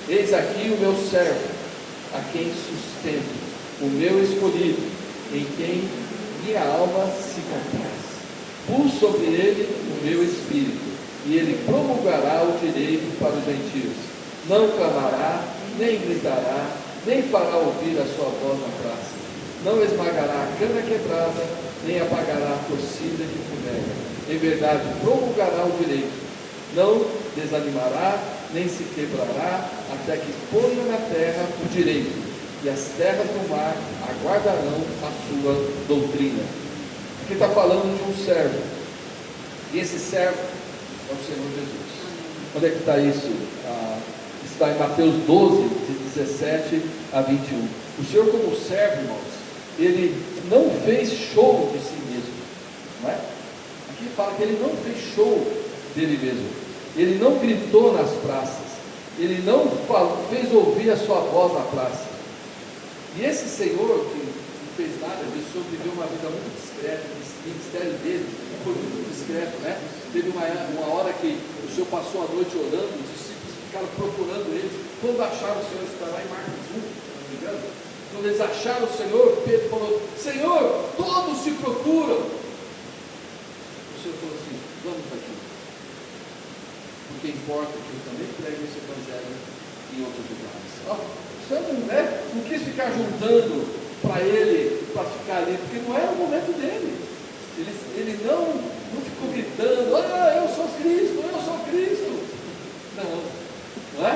A: Eis aqui o meu servo, a quem sustento, o meu escolhido, em quem minha alma se compraz. Pus sobre ele o meu espírito, e ele promulgará o direito para os gentios. Não clamará, nem gritará, nem fará ouvir a sua voz na praça. Não esmagará a cana quebrada, nem apagará a torcida que fumega. Em verdade, promulgará o direito. Não desanimará, nem se quebrará, até que ponha na terra o direito. E as terras do mar aguardarão a sua doutrina. Aqui está falando de um servo. E esse servo é o Senhor Jesus. Onde é que está isso? Está em Mateus 12, de 17 a 21. O Senhor, como servo, irmãos, ele não fez show de si mesmo. Não é? Aqui fala que ele não fez show dele mesmo. Ele não gritou nas praças. Ele não fez ouvir a sua voz na praça. E esse Senhor, que não fez nada disso, viveu uma vida muito discreta. O ministério dele foi muito discreto, né? Teve uma hora que o Senhor passou a noite orando, os discípulos ficaram procurando eles. Quando acharam o Senhor, está lá em Marcos 1, se não me engano. Quando eles acharam o Senhor, Pedro falou: Senhor, todos se procuram. O Senhor falou assim: vamos aqui, porque importa que eu também pregue esse evangelho em outros lugares. O Senhor não quis ficar juntando para ele, para ficar ali, porque não era o momento dele. Ele não ficou gritando: eu sou Cristo, eu sou Cristo. Não é?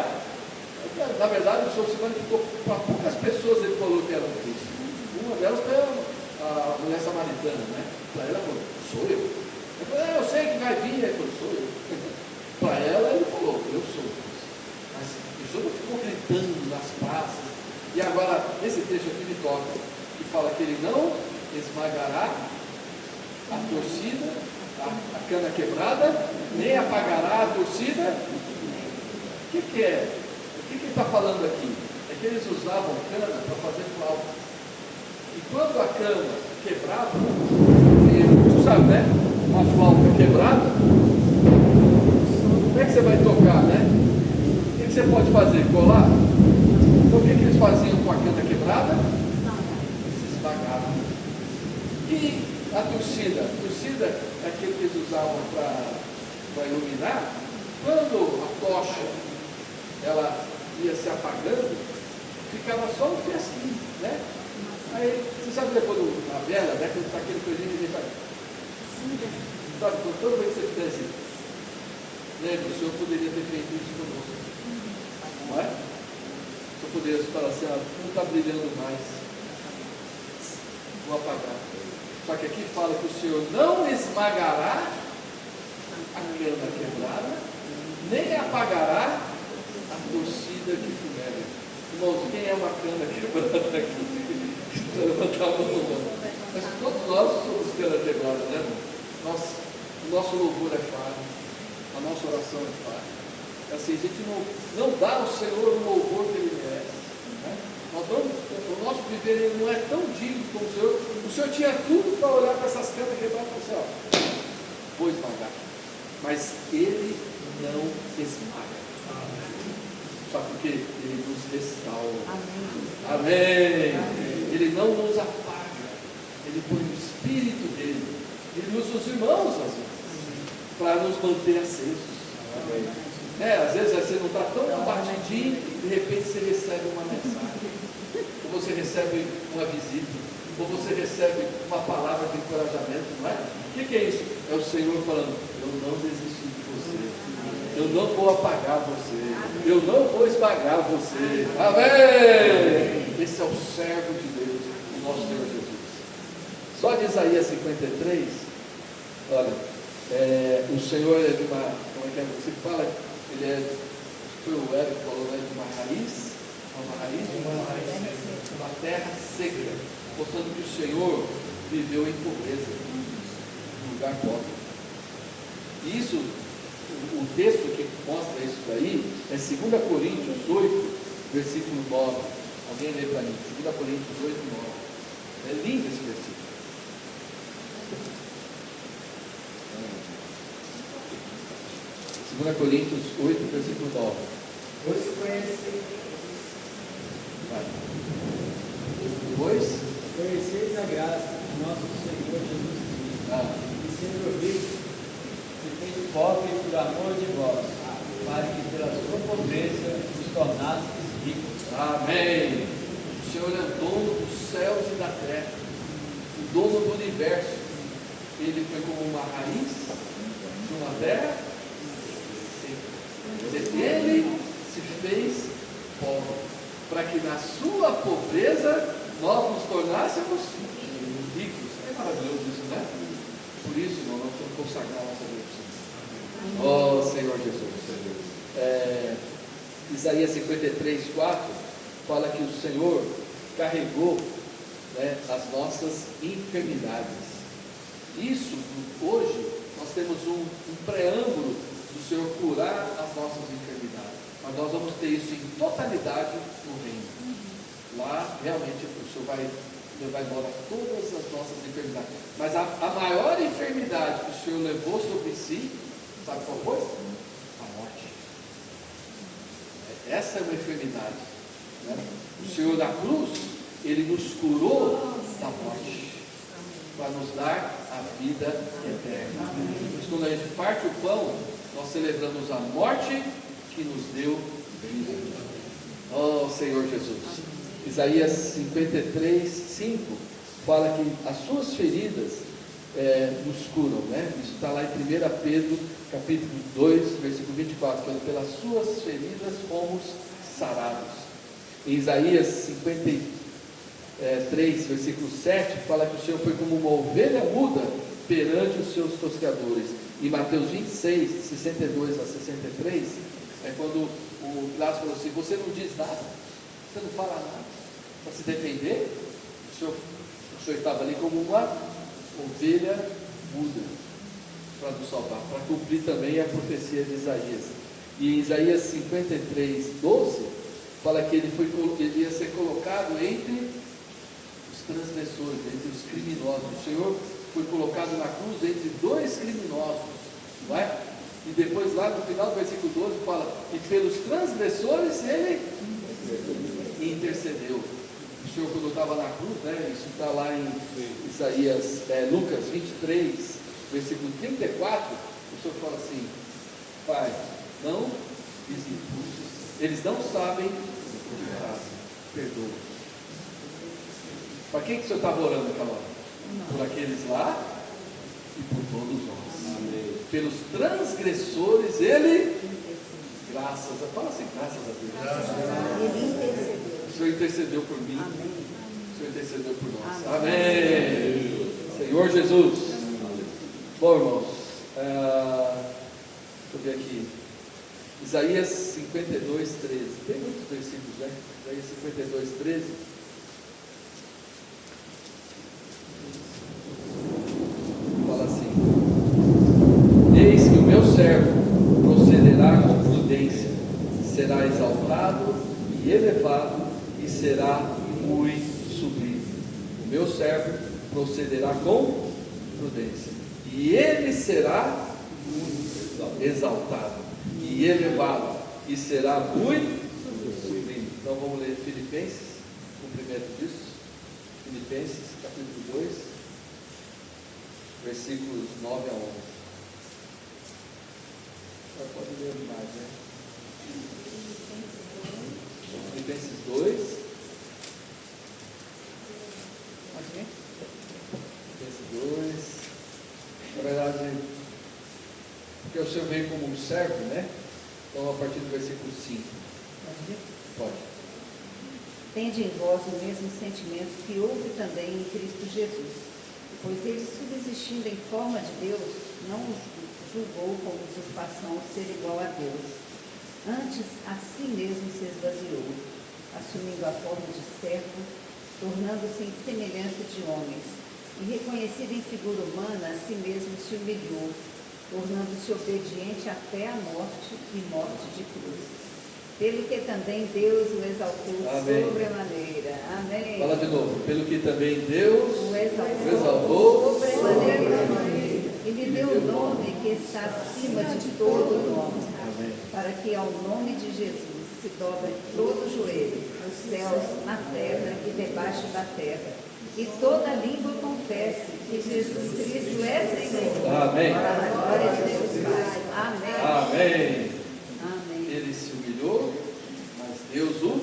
A: Na verdade, o Senhor se manifestou para poucas pessoas. Ele falou que era Cristo. Uma delas foi a mulher samaritana, né? Para ela, falou: sou eu. Ele falou: eu sei que vai vir. Ele falou: sou eu. Para ela, ele falou: eu sou Cristo. Mas o Senhor não ficou gritando nas praças. E agora, esse texto aqui me toca, que fala que ele não esmagará a torcida, a cana quebrada, nem apagará a torcida. O que é? O que ele está falando aqui? É que eles usavam cana para fazer flauta. E quando a cana quebrava, você sabe, né? Uma flauta quebrada, como é que você vai tocar, né? O que você pode fazer? Colar? Então o que eles faziam com a cana quebrada? Eles esmagavam. E a torcida? A torcida é aquilo que eles usavam para iluminar. Quando a tocha ela ia se apagando, ficava só um fiasquinho, né? Aí, você sabe depois da vela, né? Quando está aquele coisinho que deixa. Sabe, toda vez que você fizesse, lembra, o Senhor poderia ter feito isso conosco. Não é? O Senhor poderia falar assim: não está brilhando mais, vou apagar. Só que aqui fala que o Senhor não esmagará a cana quebrada, nem apagará a torcida que fumega. Irmãos, quem é uma cana quebrada aqui? Levantar a mão. Mas todos nós somos cana quebrada, né, irmão? O nosso louvor é falho, a nossa oração é falha. Assim, a gente não dá ao Senhor o louvor que Ele merece. Né? O nosso viver ele não é tão digno como o Senhor. O Senhor tinha tudo para olhar para essas canas quebradas e falar assim: vou esmagar. Mas Ele não esmaga. Sabe por quê? Ele nos restaura. Amém. Ele não nos apaga. Ele põe o Espírito dele. Ele usa os irmãos às vezes para nos manter acesos. Amém. Às vezes você não está tão batidinho e de repente você recebe uma mensagem, ou você recebe uma visita, ou você recebe uma palavra de encorajamento, não é? O que é isso? É o Senhor falando: eu não desisti de você, eu não vou apagar você, eu não vou esmagar você. Amém! Esse é o servo de Deus, o nosso Senhor Jesus. Só de Isaías 53, olha, o Senhor é de uma, como é que você fala? Ele é, foi o Eric que falou, né, de uma raiz de uma terra seca, mostrando que o Senhor viveu em pobreza, em lugar pobre. E isso, o texto que mostra isso daí é 2 Coríntios 8, versículo 9. Alguém lê para mim? 2 Coríntios 8, 9. É lindo esse versículo. 2 Coríntios 8, versículo 9.
E: Pois conheceis a graça de nosso Senhor Jesus Cristo, e sendo rico, se fez pobre por amor de vós, para que pela sua pobreza vos tornastes ricos.
A: Amém. O Senhor é dono dos céus e da terra, o dono do universo. Ele foi como uma raiz de uma terra seca. Ele se fez pobre, para que na sua pobreza nós nos tornássemos ricos. É maravilhoso isso, né? Por isso, irmão, nós vamos consagrar a nossa vida. Oh, Senhor Jesus. Isaías 53, 4 fala que o Senhor carregou, né, as nossas enfermidades. Isso, hoje, nós temos um preâmbulo do Senhor curar as nossas enfermidades. Mas nós vamos ter isso em totalidade no reino. Lá, realmente, o Senhor vai levar embora todas as nossas enfermidades. Mas a maior enfermidade que o Senhor levou sobre si, sabe qual foi? A morte. Essa é uma enfermidade, né? O Senhor da cruz, Ele nos curou da morte, para nos dar a vida eterna. Mas quando a gente parte o pão, nós celebramos a morte que nos deu vida. Oh, Senhor Jesus. Isaías 53, 5 fala que as suas feridas nos curam, né? Isso está lá em 1 Pedro, capítulo 2, versículo 24, que pelas suas feridas fomos sarados. Em Isaías 53, versículo 7, fala que o Senhor foi como uma ovelha muda perante os seus tosqueadores. Em Mateus 26, 62 a 63, é quando o Pilatos falou assim: você não diz nada, você não fala nada para se defender. O senhor estava ali como uma ovelha muda para nos salvar, para cumprir também a profecia de Isaías. E em Isaías 53, 12, fala que ele ia ser colocado entre os transgressores, entre os criminosos. O Senhor foi colocado na cruz entre dois criminosos, não é? E depois lá no final do versículo 12 fala: e pelos transgressores ele intercedeu. O Senhor, quando estava na cruz, né, isso está lá em Isaías, Lucas 23, versículo 34, o Senhor fala assim: Pai, não lhes imputes, eles não sabem o que fazem, perdoa. Para quem que o Senhor estava orando naquela hora? Por aqueles lá e por todos nós. Amém. Pelos transgressores ele, fala assim, graças a Deus.
C: Ele intercedeu.
A: O Senhor intercedeu por mim.
C: Amém.
A: O Senhor intercedeu por nós.
C: Amém.
A: Amém. Senhor Jesus. Bom, irmãos, deixa eu ver aqui. Isaías 52, 13. Tem muitos versículos, né? Isaías 52, 13. Fala assim: eis que o meu servo procederá com prudência, será exaltado e elevado, e será muito sublime. O meu servo procederá com prudência, e ele será muito exaltado e elevado, e será muito sublime. Então vamos ler Filipenses, cumprimento disso. Filipenses capítulo 2, versículos 9 a 11. Agora pode ler mais, né? Filipenses 2.
C: Pode ver?
A: Filipenses 2. Na verdade, porque o Senhor veio como um servo, né? Então, a partir do versículo 5.
C: Pode ver?
A: Pode.
C: Tende em vós o mesmo sentimento que houve também em Cristo Jesus, pois ele, subsistindo em forma de Deus, não julgou como usurpação ser igual a Deus. Antes, a si mesmo se esvaziou, assumindo a forma de servo, tornando-se em semelhança de homens, e reconhecido em figura humana, a si mesmo se humilhou, tornando-se obediente até a morte e morte de cruz. Pelo que também Deus o exaltou sobremaneira. Amém.
A: Fala de novo. Pelo que também Deus
C: O exaltou sobremaneira. E lhe deu o nome que está acima de todo nome.
A: Amém.
C: Para que ao nome de Jesus se dobre todo o joelho, nos céus, na terra e debaixo da terra. E toda língua confesse que Jesus Cristo é Senhor.
A: Amém.
C: Para a glória de Deus Pai. Amém.
A: Amém.
C: Amém.
A: Ele se humilhou, mas Deus o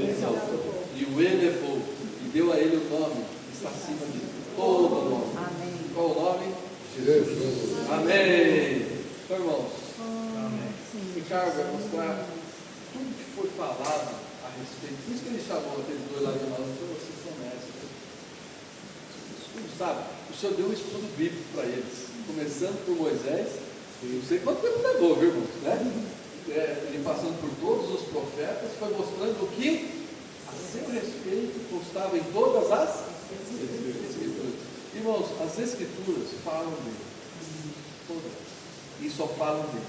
A: exaltou e o elevou e deu a ele o nome que está acima de todo nome.
C: Amém.
A: Qual o nome? Jesus. Amém. Então, irmãos, Ricardo vai mostrar tudo que foi falado a respeito. Por isso que ele chamou aqueles dois lá de nós, então vocês são mestres. Sabe, o Senhor deu um estudo bíblico para eles, começando por Moisés. Não sei quanto tempo levou, viu, irmãos? Né? Ele passando por todos os profetas, foi mostrando o que a seu respeito constava em todas as Escrituras. Irmãos, as Escrituras falam dele, todas, e só falam dele,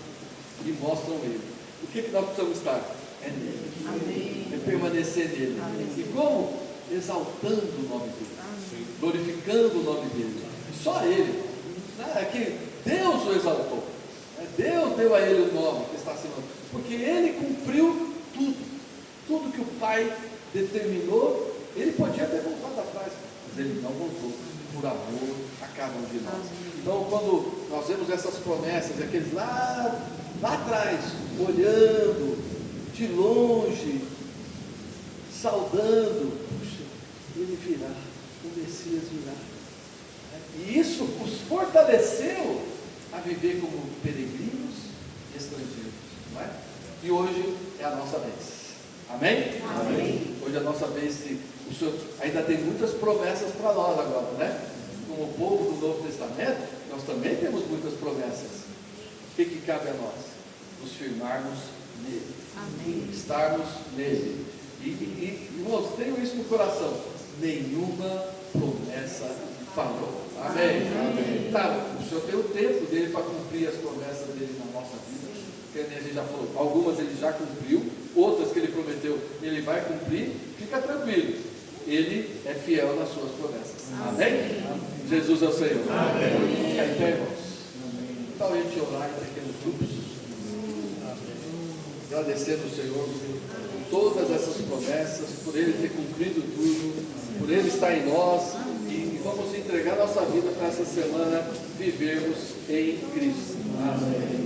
A: e mostram ele. O que nós precisamos estar? É nele,
C: Amém.
A: é permanecer nele.
C: Amém.
A: E como? Exaltando o nome dele, glorificando o nome dele, e só ele, é que Deus o exaltou. Deus deu a ele o nome que está acima, porque ele cumpriu tudo que o Pai determinou. Ele podia ter voltado atrás, mas ele não voltou, por amor a cada um de nós. Então, quando nós vemos essas promessas, aqueles lá atrás, olhando de longe, saudando, puxa, ele virá, o Messias virá. E isso os fortaleceu a viver como peregrinos e estrangeiros, não é? E hoje é a nossa vez. Amém?
C: Amém.
A: Hoje é a nossa vez de o Senhor ainda tem muitas promessas para nós agora, né? Como povo do Novo Testamento, nós também temos muitas promessas. O que cabe a nós? Nos firmarmos nele.
C: Amém.
A: Estarmos nele. E irmãos, tenham isso no coração. Nenhuma promessa falhou. Amém. Amém. Tá, o Senhor tem o tempo dele para cumprir as promessas dele na nossa vida. Que a gente já falou, algumas ele já cumpriu, outras que ele prometeu, ele vai cumprir. Fica tranquilo, ele é fiel nas suas promessas. Amém? Jesus é o Senhor. Amém. Fica em pé, irmãos. Então a gente orar em pequenos grupos, agradecendo o Senhor por todas essas promessas, por ele ter cumprido tudo, por ele estar em nós. E vamos entregar nossa vida para essa semana vivermos em Cristo. Amém.